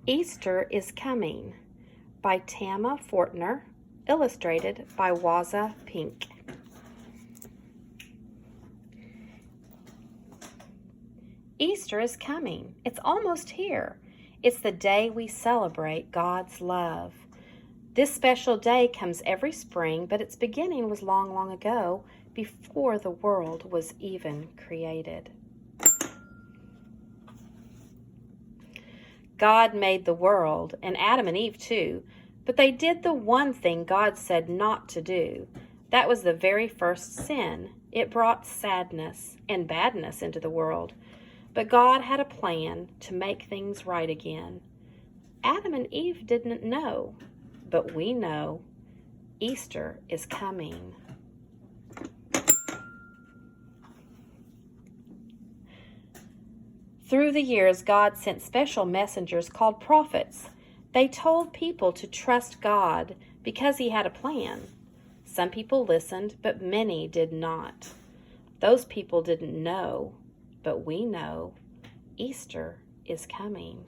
Easter is Coming by Tama Fortner, illustrated by Waza Pink. Easter is coming. It's almost here. It's the day we celebrate God's love. This special day comes every spring, but its beginning was long, long ago, before the world was even created. God made the world, and Adam and Eve too, but they did the one thing God said not to do. That was the very first sin. It brought sadness and badness into the world. But God had a plan to make things right again. Adam and Eve didn't know, but we know. Easter is coming. Through the years, God sent special messengers called prophets. They told people to trust God because He had a plan. Some people listened, but many did not. Those people didn't know, but we know. Easter is coming.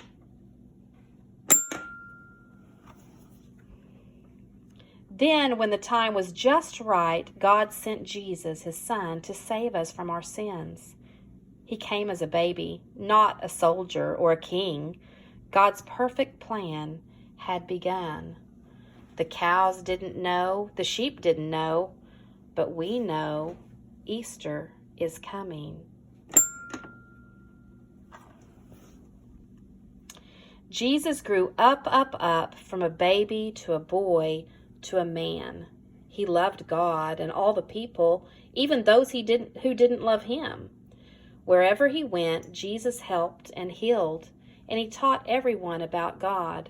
Then, when the time was just right, God sent Jesus, His Son, to save us from our sins. He came as a baby, not a soldier or a king. God's perfect plan had begun. The cows didn't know, the sheep didn't know, but we know Easter is coming. Jesus grew up from a baby to a boy to a man. He loved God and all the people, even those who didn't love Him. Wherever He went, Jesus helped and healed, and He taught everyone about God.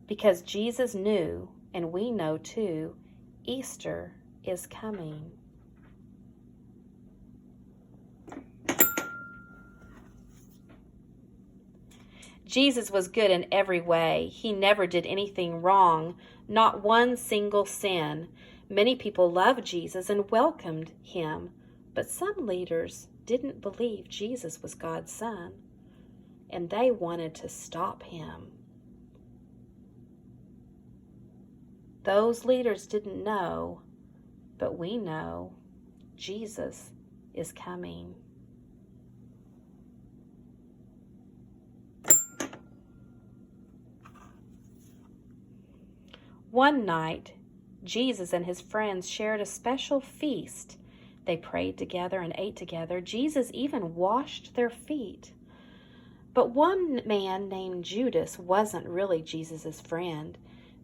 Because Jesus knew, and we know too, Easter is coming. Jesus was good in every way. He never did anything wrong, not one single sin. Many people loved Jesus and welcomed Him, but some leaders didn't believe Jesus was God's Son, and they wanted to stop Him. Those leaders didn't know, but we know Jesus is coming. One night, Jesus and His friends shared a special feast. They prayed together and ate together. Jesus even washed their feet. But one man named Judas wasn't really Jesus' friend.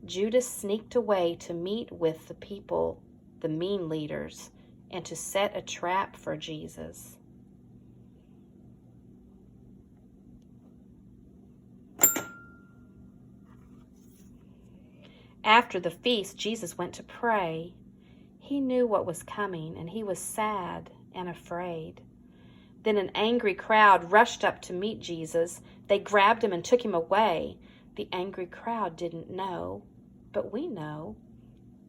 Judas sneaked away to meet with the people, the mean leaders, and to set a trap for Jesus. After the feast, Jesus went to pray. He knew what was coming, and he was sad and afraid. Then an angry crowd rushed up to meet Jesus. They grabbed Him and took Him away. The angry crowd didn't know, but we know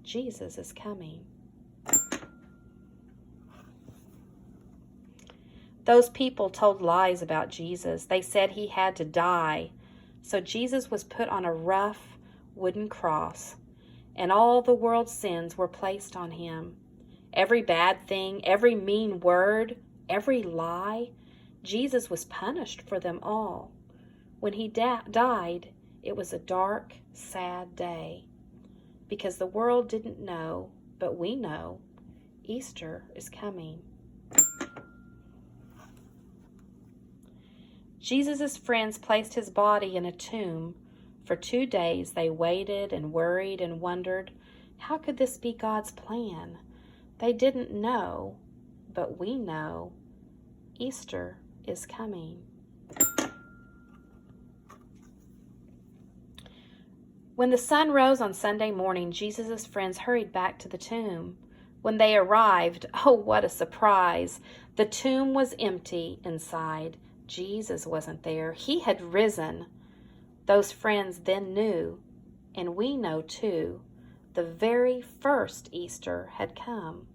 Jesus is coming. Those people told lies about Jesus. They said He had to die. So Jesus was put on a rough wooden cross, and all the world's sins were placed on Him. Every bad thing, every mean word, every lie, Jesus was punished for them all. When He died, it was a dark, sad day, because the world didn't know, but we know, Easter is coming. Jesus' friends placed His body in a tomb. For 2 days they waited and worried and wondered, how could this be God's plan? They didn't know, but we know Easter is coming. When the sun rose on Sunday morning, Jesus' friends hurried back to the tomb. When they arrived, oh, what a surprise! The tomb was empty inside. Jesus wasn't there. He had risen. Those friends then knew, and we know too, the very first Easter had come.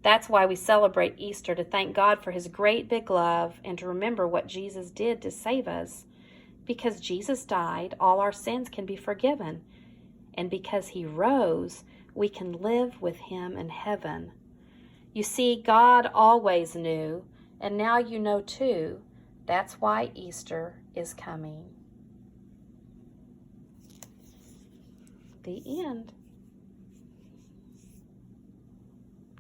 That's why we celebrate Easter, to thank God for his great big love and to remember what Jesus did to save us. Because Jesus died, all our sins can be forgiven. And because he rose, we can live with him in heaven. You see, God always knew, and now you know too. That's why Easter is coming. The end.